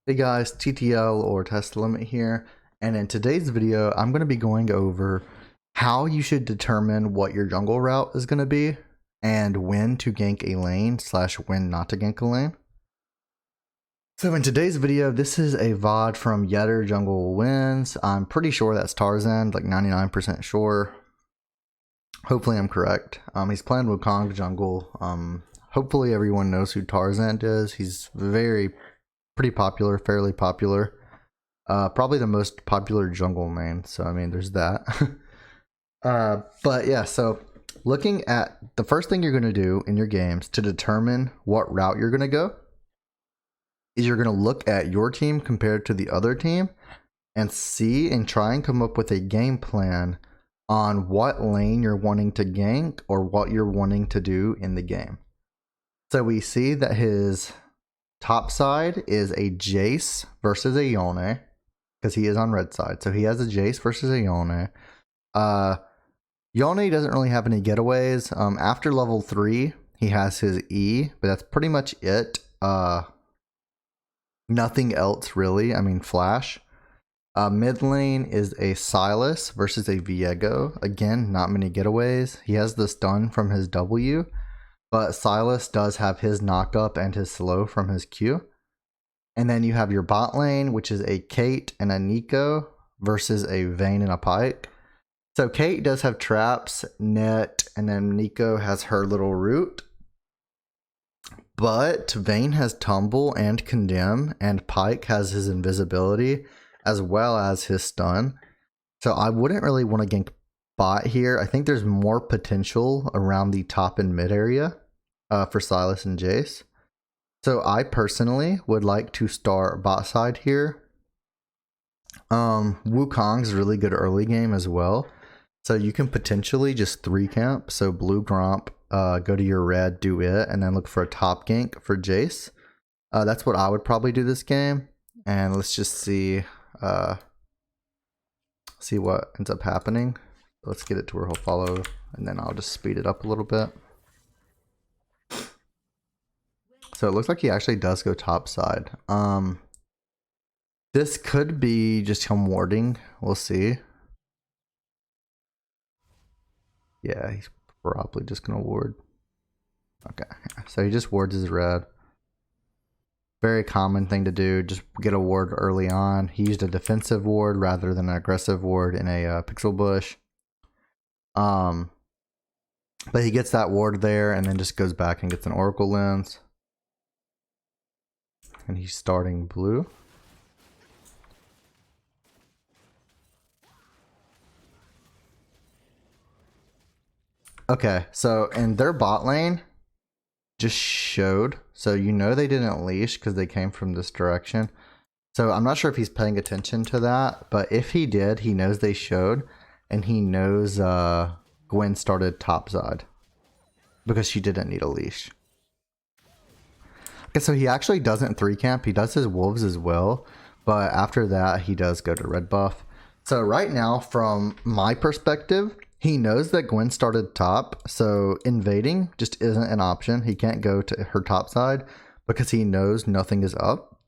Hey guys, TTL or Test Limit here, and in today's video I'm going to be going over how you should determine what your jungle route is going to be and when to gank a lane slash when not to gank a lane. So in today's video, this is a VOD from Yetter Jungle Wins. I'm pretty sure that's Tarzan, like 99% sure. Hopefully I'm correct. He's playing Wukong jungle. Hopefully everyone knows who Tarzan is. He's pretty popular, fairly popular. Probably the most popular jungle main. So I mean, there's that. But yeah, so looking at the first thing you're going to do in your games to determine what route you're going to go is you're going to look at your team compared to the other team and see and try and come up with a game plan on what lane you're wanting to gank or what you're wanting to do in the game. So we see that his top side is a Jace versus a Yone because he is on red side. So he has a Jace versus a Yone. Yone doesn't really have any getaways. After level 3, he has his E, but that's pretty much it. Nothing else really. I mean, Flash. Mid lane is a Silas versus a Viego. Again, not many getaways. He has the stun from his W, but Silas does have his knockup and his slow from his Q. And then you have your bot lane, which is a Kate and a Nico versus a Vayne and a Pyke. So Kate does have traps, net, and then Nico has her little root. But Vayne has tumble and condemn, and Pyke has his invisibility as well as his stun. So I wouldn't really want to gank bot here. I think there's more potential around the top and mid area for Silas and Jace. So I personally would like to start bot side here. Wukong's really good early game as well. So you can potentially just 3 camp. So blue Gromp, go to your red, do it, and then look for a top gank for Jace. That's what I would probably do this game. And let's just see what ends up happening. Let's get it to where he'll follow, and then I'll just speed it up a little bit. So it looks like he actually does go top side. This could be just him warding. We'll see. Yeah, he's probably just gonna ward. Okay, so he just wards his red. Very common thing to do, just get a ward early on. He used a defensive ward rather than an aggressive ward in a pixel bush. But he gets that ward there and then just goes back and gets an oracle lens. And he's starting blue. Okay, so in their bot lane just showed, so you know they didn't leash because they came from this direction. So I'm not sure if he's paying attention to that, but if he did, he knows they showed, and he knows Gwen started topside because she didn't need a leash. Okay, so he actually doesn't 3 camp. He does his wolves as well, but after that he does go to red buff. So right now, from my perspective, he knows that Gwen started top, so invading just isn't an option. He can't go to her top side because he knows nothing is up.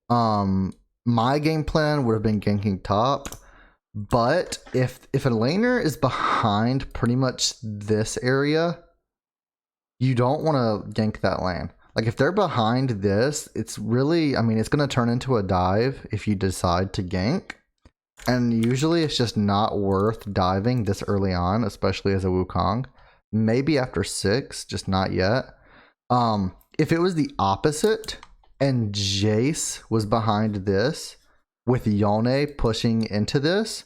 My game plan would have been ganking top, but if a laner is behind pretty much this area, you don't want to gank that lane. Like if they're behind this, it's really, I mean, it's going to turn into a dive if you decide to gank. And usually it's just not worth diving this early on, especially as a Wukong. Maybe after 6, just not yet. If it was the opposite and Jace was behind this with Yone pushing into this,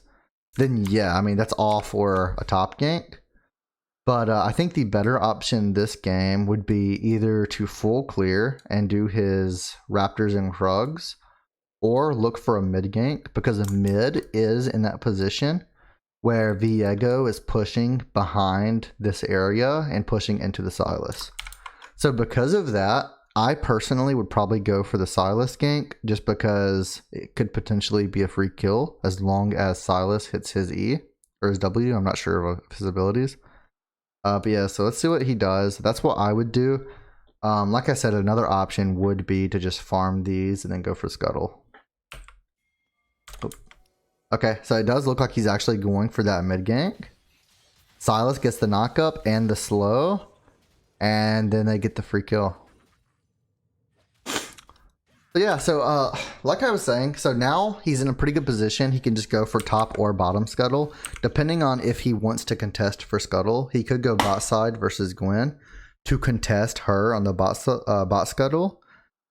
then yeah, I mean, that's all for a top gank. But I think the better option this game would be either to full clear and do his Raptors and Krugs, or look for a mid gank, because mid is in that position where Viego is pushing behind this area and pushing into the Silas. So because of that, I personally would probably go for the Silas gank, just because it could potentially be a free kill as long as Silas hits his E or his W. I'm not sure of his abilities. But yeah, so let's see what he does. That's what I would do. Like I said, another option would be to just farm these and then go for scuttle. Okay, so it does look like he's actually going for that mid gank. Silas gets the knock up and the slow, and then they get the free kill. So yeah, so like I was saying, so now he's in a pretty good position. He can just go for top or bottom scuttle, depending on if he wants to contest for scuttle. He could go bot side versus Gwen to contest her on the bot scuttle,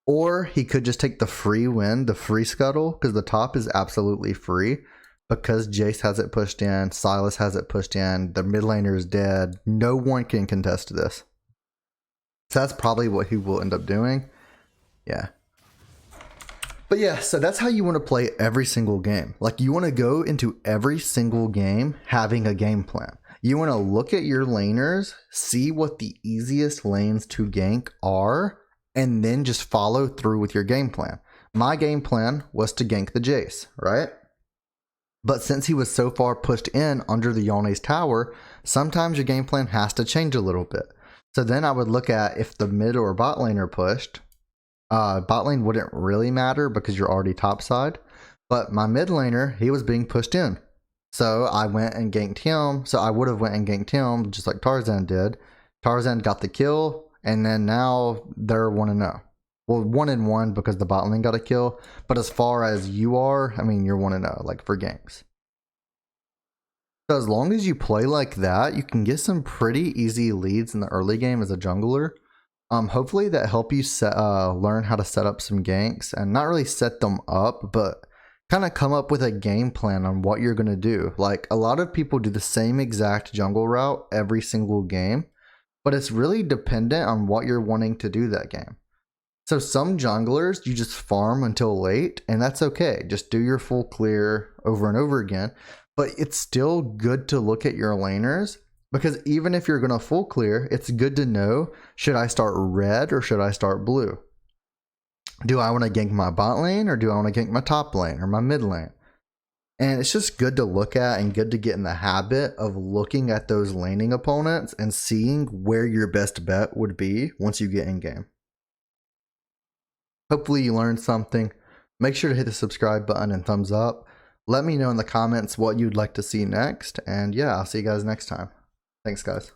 or he could just take the free win, the free scuttle, because the top is absolutely free. Because Jace has it pushed in, Silas has it pushed in, the mid laner is dead. No one can contest this. So that's probably what he will end up doing. Yeah. But yeah, so that's how you want to play every single game. Like, you want to go into every single game having a game plan. You want to look at your laners, see what the easiest lanes to gank are, and then just follow through with your game plan. My game plan was to gank the Jace, right? But since he was so far pushed in under the Yawne's tower, sometimes your game plan has to change a little bit. So then I would look at if the mid or bot lane are pushed. Bot lane wouldn't really matter because you're already topside. But my mid laner, he was being pushed in. So I went and ganked him. So I would have went and ganked him just like Tarzan did. Tarzan got the kill, and then now they're 1-0. Well, 1-1 because the bot lane got a kill. But as far as you are, I mean, you're 1-0, like for ganks. So as long as you play like that, you can get some pretty easy leads in the early game as a jungler. Hopefully that help you learn how to set up some ganks, and not really set them up, but kind of come up with a game plan on what you're going to do. Like, a lot of people do the same exact jungle route every single game, but it's really dependent on what you're wanting to do that game. So some junglers, you just farm until late, and that's okay. Just do your full clear over and over again. But it's still good to look at your laners, because even if you're going to full clear, it's good to know, should I start red or should I start blue? Do I want to gank my bot lane, or do I want to gank my top lane or my mid lane? And it's just good to look at and good to get in the habit of looking at those laning opponents and seeing where your best bet would be once you get in game. Hopefully you learned something. Make sure to hit the subscribe button and thumbs up. Let me know in the comments what you'd like to see next. And yeah, I'll see you guys next time. Thanks, guys.